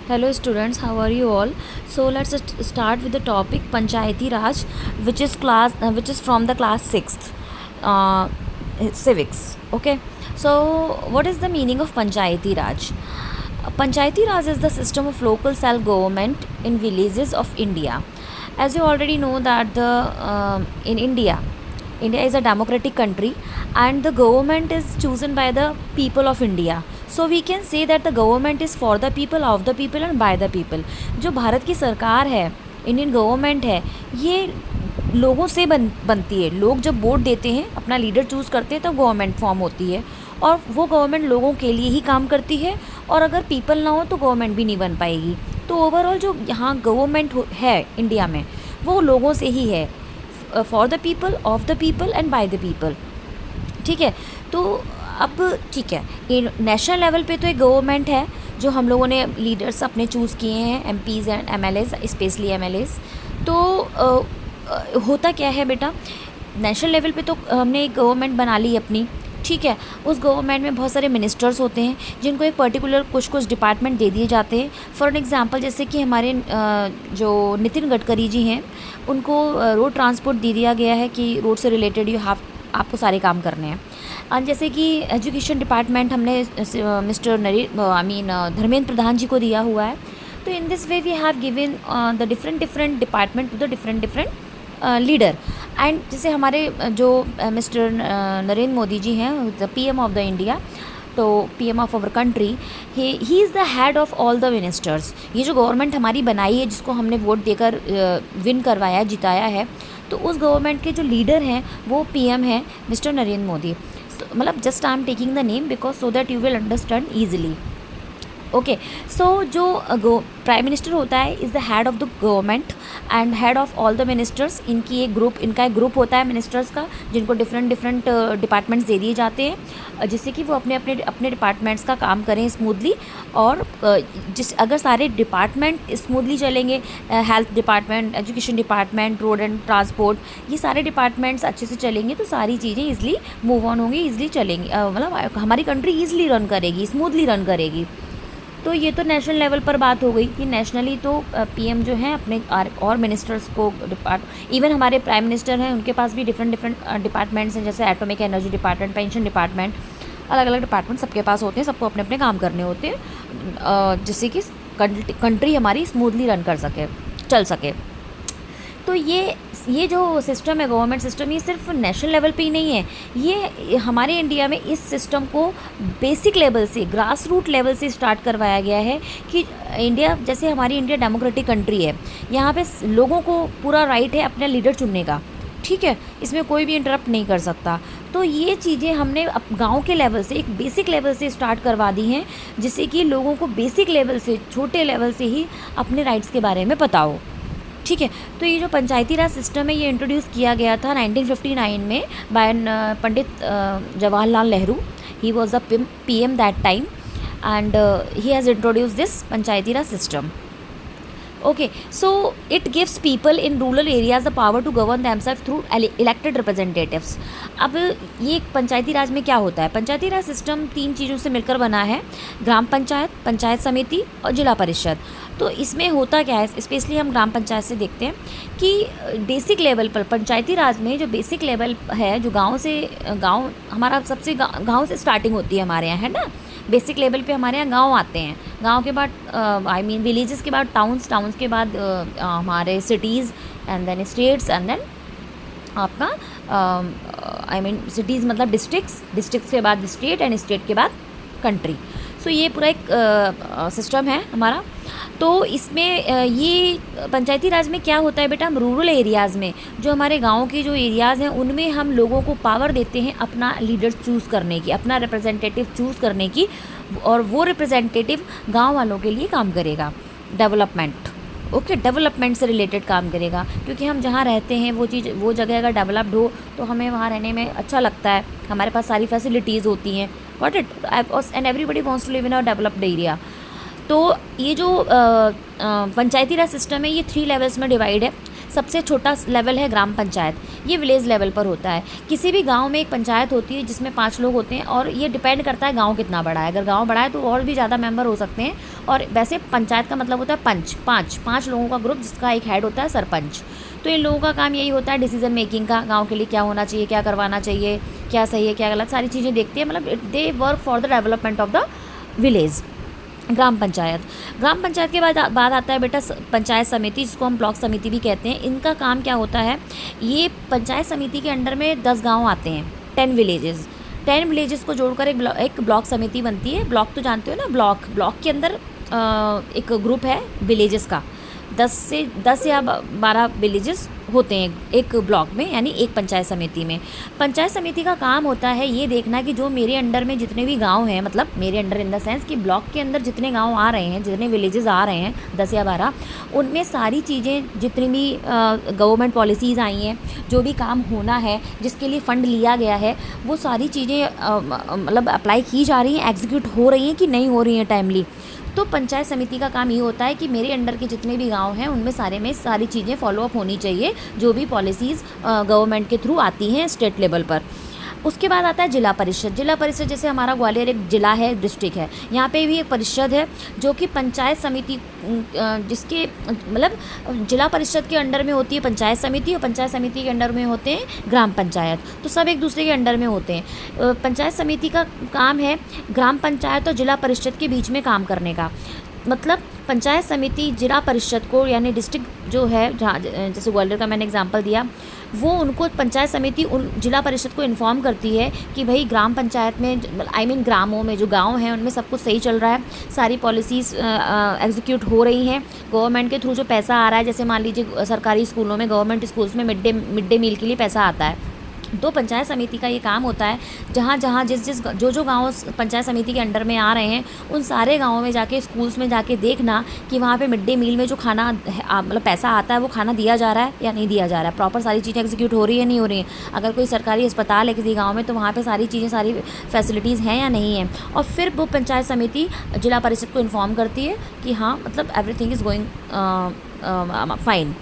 Hello students, how are you all? So let's start with the topic Panchayati Raj, which is from the class 6th, uh, civics. Okay. So what is the meaning of Panchayati Raj? Panchayati Raj is the system of local self government in villages of India. As you already know that in India is a democratic country and the government is chosen by the people of India. So we can say that the government is for the people, of the people and by the people. जो भारत की सरकार है, Indian government है, ये लोगों से बनती है. लोग जब वोट देते हैं, अपना लीडर चूज़ करते हैं, तब तो गवर्नमेंट फॉर्म होती है और वो गवर्नमेंट लोगों के लिए ही काम करती है. और अगर पीपल ना हो तो गवर्नमेंट भी नहीं बन पाएगी. तो ओवरऑल जो यहाँ गवर्नमेंट है इंडिया में, वो लोगों से ही है, for the people, of the people and by the people. ठीक है. तो अब ठीक है, ये नेशनल लेवल पे तो एक गवर्नमेंट है जो हम लोगों ने लीडर्स अपने चूज़ किए हैं, MPs and MLAs, specially MLAs. तो होता क्या है बेटा, नेशनल लेवल पे तो हमने एक गवर्नमेंट बना ली अपनी. ठीक है. उस गवर्नमेंट में बहुत सारे मिनिस्टर्स होते हैं जिनको एक पर्टिकुलर कुछ डिपार्टमेंट दे दिए जाते हैं. फॉर एन एग्जांपल, जैसे कि हमारे जो नितिन गडकरी जी हैं, उनको रोड ट्रांसपोर्ट दे दिया गया है कि रोड से रिलेटेड आपको सारे काम करने हैं. जैसे कि एजुकेशन डिपार्टमेंट हमने मिस्टर धर्मेंद्र प्रधान जी को दिया हुआ है. तो in this way we have given the different department to the different leader. And जैसे हमारे जो मिस्टर नरेंद्र मोदी जी हैं, the PM of the India, तो PM of our country, he is the head of all the ministers. ये जो government हमारी बनाई है, जिसको हमने वोट देकर विन करवाया, जिताया है, तो उस गवर्नमेंट के जो लीडर हैं वो पीएम हैं मिस्टर नरेंद्र मोदी. मतलब just I am taking the name because so that you will understand easily. Okay. So जो प्राइम मिनिस्टर होता है is the head of the government and head of all the ministers. इनका एक group होता है ministers का, जिनको different departments दे दिए जाते हैं, जिससे कि वो अपने डिपार्टमेंट्स का काम करें स्मूथली. और अगर सारे डिपार्टमेंट स्मूथली चलेंगे, health department, education department, road and transport, ये सारे डिपार्टमेंट्स अच्छे से चलेंगे तो सारी चीज़ें ईजिली मूव ऑन होंगी, ईजिली चलेंगी. मतलब हमारी कंट्री ईजिली रन करेगी, स्मूथली रन करेगी. तो ये तो नेशनल लेवल पर बात हो गई कि नेशनली तो पीएम जो हैं अपने और मिनिस्टर्स को इवन हमारे प्राइम मिनिस्टर हैं, उनके पास भी डिफरेंट डिपार्टमेंट्स हैं, जैसे atomic energy department, pension department, अलग अलग डिपार्टमेंट सबके पास होते हैं. सबको अपने अपने काम करने होते हैं, जिससे कि कंट्री हमारी स्मूथली रन कर सके, चल सके. तो ये जो सिस्टम है, गवर्नमेंट सिस्टम, ये सिर्फ नेशनल लेवल पे ही नहीं है. ये हमारे इंडिया में इस सिस्टम को बेसिक लेवल से, ग्रास रूट लेवल से स्टार्ट करवाया गया है कि इंडिया, जैसे हमारी इंडिया डेमोक्रेटिक कंट्री है, यहाँ पे लोगों को पूरा राइट है अपना लीडर चुनने का. ठीक है. इसमें कोई भी इंटरप्ट नहीं कर सकता. तो ये चीज़ें हमने गांव के लेवल से, एक बेसिक लेवल से स्टार्ट करवा दी हैं, जिससे कि लोगों को बेसिक लेवल से, छोटे लेवल से ही अपने राइट्स के बारे में पता हो. ठीक है. तो ये जो पंचायती राज सिस्टम है, ये इंट्रोड्यूस किया गया था 1959 में by Pandit Jawaharlal Nehru. He was the PM that time and he has introduce this panchayati raj system. Okay. So it gives people in rural areas the power to govern themself through elected representatives. अब ये पंचायती राज में क्या होता है? पंचायती राज सिस्टम 3 चीज़ों से मिलकर बना है: ग्राम पंचायत, पंचायत समिति और जिला परिषद. तो इसमें होता क्या है, स्पेशली हम ग्राम पंचायत से देखते हैं कि बेसिक लेवल पर पंचायती राज में जो बेसिक लेवल है, जो गांव हमारा सबसे गांव से स्टार्टिंग होती है हमारे यहाँ, है ना. बेसिक लेवल पे हमारे यहाँ गांव आते हैं. गांव के बाद विलेजेस के बाद टाउन्स के बाद हमारे cities and then states and then आपका सिटीज़ मतलब डिस्ट्रिक्ट्स के बाद स्टेट एंड स्टेट के बाद कंट्री. सो ये पूरा एक सिस्टम है हमारा. तो इसमें ये पंचायती राज में क्या होता है बेटा, हम रूरल एरियाज़ में, जो हमारे गांव के जो एरियाज़ हैं, उनमें हम लोगों को पावर देते हैं अपना लीडर चूज़ करने की, अपना रिप्रेजेंटेटिव चूज़ करने की. और वो रिप्रेजेंटेटिव गांव वालों के लिए काम करेगा, डेवलपमेंट. ओके. डेवलपमेंट से रिलेटेड काम करेगा, क्योंकि हम जहाँ रहते हैं वो जगह अगर डेवलप्ड हो तो हमें वहाँ रहने में अच्छा लगता है, हमारे पास सारी फैसिलिटीज़ होती हैं. Got it. And everybody wants to live in a developed area. तो ये जो पंचायती राज सिस्टम है, ये 3 लेवल्स में डिवाइड है. सबसे छोटा लेवल है ग्राम पंचायत, ये विलेज लेवल पर होता है। किसी भी गांव में एक पंचायत होती है जिसमें 5 लोग होते हैं, और ये डिपेंड करता है गांव कितना बड़ा है। अगर गांव बड़ा है तो और भी ज़्यादा मेंबर हो सकते हैं। और वैसे पंचायत का मतलब होता है पंच, पाँच लोगों का ग्रुप जिसका एक हेड होता है सरपंच। तो इन लोगों का काम यही होता है डिसीजन मेकिंग का, गांव के लिए क्या होना चाहिए, क्या करवाना चाहिए, क्या सही है क्या गलत, सारी चीज़ें देखती है। मतलब they work for the development of the village. ग्राम पंचायत के बाद आता है बेटा पंचायत समिति, जिसको हम ब्लॉक समिति भी कहते हैं। इनका काम क्या होता है, ये पंचायत समिति के अंडर में 10 गांव आते हैं, 10 विलेजेस को जोड़कर एक ब्लॉक समिति बनती है। ब्लॉक तो जानते हो ना, ब्लॉक के अंदर एक ग्रुप है विलेजेस का, 10 या 12 विलेजेस होते हैं एक ब्लॉक में, यानी एक पंचायत समिति में। पंचायत समिति का काम होता है ये देखना कि जो मेरे अंडर में जितने भी गांव हैं, मतलब मेरे अंडर इन द सेंस कि ब्लॉक के अंदर जितने गांव आ रहे हैं, जितने विलेजेस आ रहे हैं 10 या 12, उनमें सारी चीज़ें जितनी भी गवर्नमेंट पॉलिसीज़ आई हैं, जो भी काम होना है, जिसके लिए फ़ंड लिया गया है, वो सारी चीज़ें मतलब अप्लाई की जा रही हैं, एग्जीक्यूट हो रही हैं कि नहीं हो रही हैं टाइमली। तो पंचायत समिति का काम ये होता है कि मेरे अंडर के जितने भी गांव हैं उनमें सारी चीज़ें फॉलोअप होनी चाहिए, जो भी पॉलिसीज़ गवर्नमेंट के थ्रू आती हैं स्टेट लेवल पर। उसके बाद आता है जिला परिषद। जैसे हमारा ग्वालियर एक ज़िला है, डिस्ट्रिक्ट है, यहाँ पे भी एक परिषद है जो कि पंचायत समिति जिसके मतलब जिला परिषद के अंडर में होती है पंचायत समिति, और पंचायत समिति के अंडर में होते हैं ग्राम पंचायत। तो सब एक दूसरे के अंडर में होते हैं। पंचायत समिति का काम है ग्राम पंचायत और जिला परिषद के बीच में काम करने का। मतलब पंचायत समिति जिला परिषद को, यानी डिस्ट्रिक्ट जो है जहाँ, जैसे ग्वालियर का मैंने एग्जांपल दिया, वो उनको पंचायत समिति उन जिला परिषद को इन्फॉर्म करती है कि भाई ग्राम पंचायत में ग्रामों में जो गांव हैं उनमें सब कुछ सही चल रहा है, सारी पॉलिसीज़ एग्जीक्यूट हो रही हैं, गवर्नमेंट के थ्रू जो पैसा आ रहा है, जैसे मान लीजिए सरकारी स्कूलों में, गवर्नमेंट स्कूल्स में मिड डे मील के लिए पैसा आता है। तो पंचायत समिति का ये काम होता है जहाँ जो गांव पंचायत समिति के अंडर में आ रहे हैं, उन सारे गांवों में जाके, स्कूल्स में जाके देखना कि वहाँ पे मिड डे मील में जो खाना मतलब पैसा आता है वो खाना दिया जा रहा है या नहीं दिया जा रहा है, प्रॉपर सारी चीज़ें एग्जीक्यूट हो रही है नहीं हो रही हैं। अगर कोई सरकारी अस्पताल है किसी गाँव में तो वहाँ पर सारी चीज़ें, सारी फैसिलिटीज़ हैं या नहीं हैं। और फिर वो पंचायत समिति जिला परिषद को इन्फॉर्म करती है कि हाँ मतलब everything is going fine.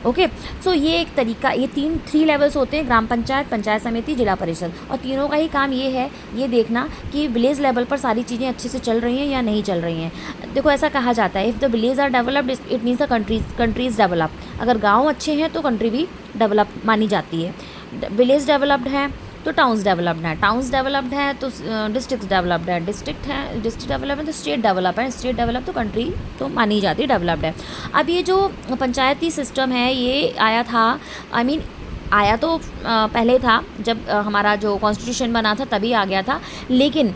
Okay, so ये एक तरीका, ये 3 लेवल्स होते हैं, ग्राम पंचायत, पंचायत समिति, जिला परिषद। और तीनों का ही काम ये है, ये देखना कि विलेज लेवल पर सारी चीज़ें अच्छे से चल रही हैं या नहीं चल रही हैं। देखो ऐसा कहा जाता है, if the village are developed it means the countries develop. अगर गाँव अच्छे हैं तो कंट्री भी डेवलप मानी जाती है। विलेज डेवलप्ड है तो टाउन्स डेवलप्ड है, टाउन्स डेवलप्ड है तो डिस्ट्रिक्ट डेवलप्ड है, डिस्ट्रिक्ट डेवलप है तो स्टेट डेवलप है, स्टेट डेवलप तो कंट्री तो मानी जाती है डेवलप्ड है। अब ये जो पंचायती सिस्टम है ये आया था, आया तो पहले था, जब हमारा जो कॉन्स्टिट्यूशन बना था तभी आ गया था, लेकिन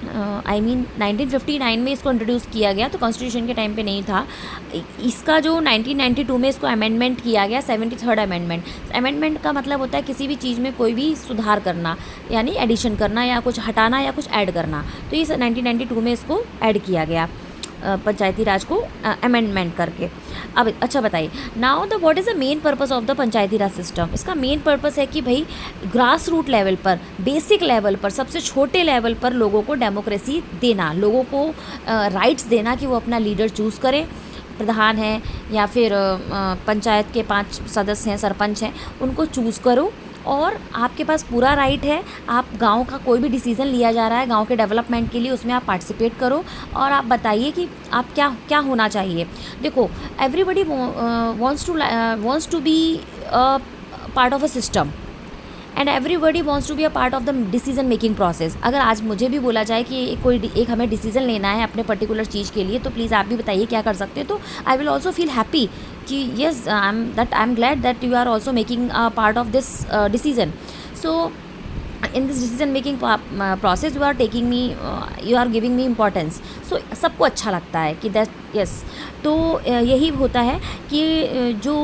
1959 में इसको इंट्रोड्यूस किया गया, तो कॉन्स्टिट्यूशन के टाइम पे नहीं था। इसका जो 1992 में इसको अमेंडमेंट किया गया, 73rd अमेंडमेंट का मतलब होता है किसी भी चीज़ में कोई भी सुधार करना, यानी एडिशन करना या कुछ हटाना या कुछ ऐड करना। तो ये 1992 में इसको ऐड किया गया पंचायती राज को अमेंडमेंट करके। अब अच्छा बताइए, now the what is the main purpose of the Panchayati raj system. इसका मेन पर्पस है कि भाई ग्रास रूट लेवल पर, बेसिक लेवल पर, सबसे छोटे लेवल पर लोगों को डेमोक्रेसी देना, लोगों को राइट्स देना कि वो अपना लीडर चूज़ करें, प्रधान है या फिर पंचायत के 5 सदस्य हैं, सरपंच हैं, उनको चूज़ करो और आपके पास पूरा राइट है। आप गांव का कोई भी डिसीज़न लिया जा रहा है गांव के डेवलपमेंट के लिए, उसमें आप पार्टिसिपेट करो और आप बताइए कि आप क्या होना चाहिए। देखो everybody wants to be part of a system and everybody wants to be a part of the decision making process. अगर आज मुझे भी बोला जाए कि एक हमें डिसीजन लेना है अपने पर्टिकुलर चीज़ के लिए, तो प्लीज़ आप भी बताइए क्या कर सकते हैं, तो I will also feel happy कि yes I am glad that you are also making a part of this decision. So in this decision making process you are giving me importance। so सबको अच्छा लगता है कि that yes. तो यही होता है कि जो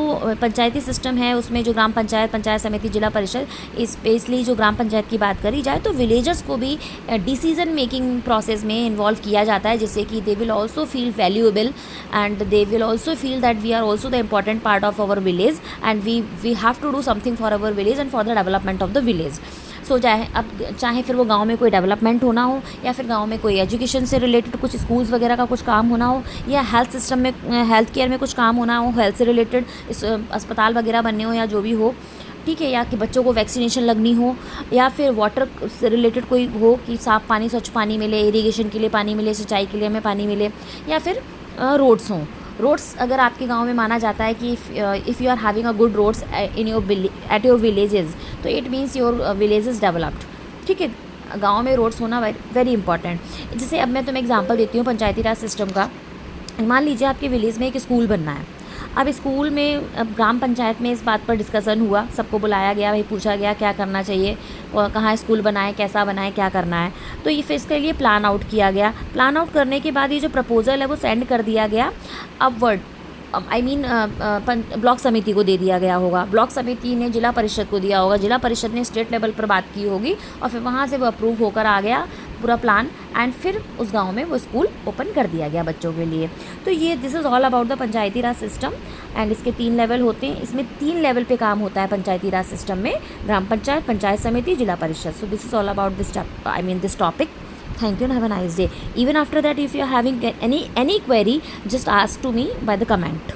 पंचायती सिस्टम है उसमें जो ग्राम पंचायत, पंचायत समिति, जिला परिषद, स्पेशली जो ग्राम पंचायत की बात करी जाए तो विलेजर्स को भी डिसीजन मेकिंग प्रोसेस में इन्वॉल्व किया जाता है, जिससे कि they will also feel valuable and they will also feel that we are also the important part of our village and we have to do something for our village and for the development of the village. So चाहे फिर वो गांव में कोई development होना हो, या फिर गांव में कोई एजुकेशन से रिलेटेड कुछ स्कूल्स वगैरह का कुछ काम होना हो, या हेल्थ सिस्टम में हेल्थ केयर में कुछ काम होना हो, हेल्थ से रिलेटेड अस्पताल वगैरह बनने हो या जो भी हो, ठीक है, या कि बच्चों को वैक्सीनेशन लगनी हो, या फिर वाटर से रिलेटेड कोई हो कि साफ़ पानी, स्वच्छ पानी मिले, इरिगेशन के लिए पानी मिले, सिंचाई के लिए हमें पानी मिले, या फिर रोड्स हों। रोड्स अगर आपके गांव में माना जाता है कि if you are having a good roads in your at your villages, तो it means your village is developed. ठीक है, गांव में रोड्स होना वेरी इंपॉर्टेंट। जैसे अब मैं तुम्हें एग्जांपल देती हूँ पंचायती राज सिस्टम का। मान लीजिए आपके विलेज में एक स्कूल बनना है। अब स्कूल में, अब ग्राम पंचायत में इस बात पर डिस्कशन हुआ, सबको बुलाया गया, भाई पूछा गया क्या करना चाहिए, कहाँ स्कूल बनाए, कैसा बनाए, क्या करना है। तो ये फिर इसके लिए प्लान आउट किया गया। प्लान आउट करने के बाद ये जो प्रपोजल है वो सेंड कर दिया गया अपवर्ड, आई मीन ब्लॉक समिति को दे दिया गया होगा। ब्लॉक समिति ने जिला परिषद को दिया होगा, जिला परिषद ने स्टेट लेवल पर बात की होगी, और फिर वहाँ से वो अप्रूव होकर आ गया पूरा प्लान, एंड फिर उस गांव में वो स्कूल ओपन कर दिया गया बच्चों के लिए। तो ये this is all about the Panchayati raj system. And इसके 3 लेवल होते हैं, इसमें 3 लेवल पे काम होता है पंचायती राज सिस्टम में, ग्राम पंचायत, पंचायत समिति, जिला परिषद। So this is all about this topic. Thank you and have a nice day. Even after that, if you are having any query, just ask to me by the comment.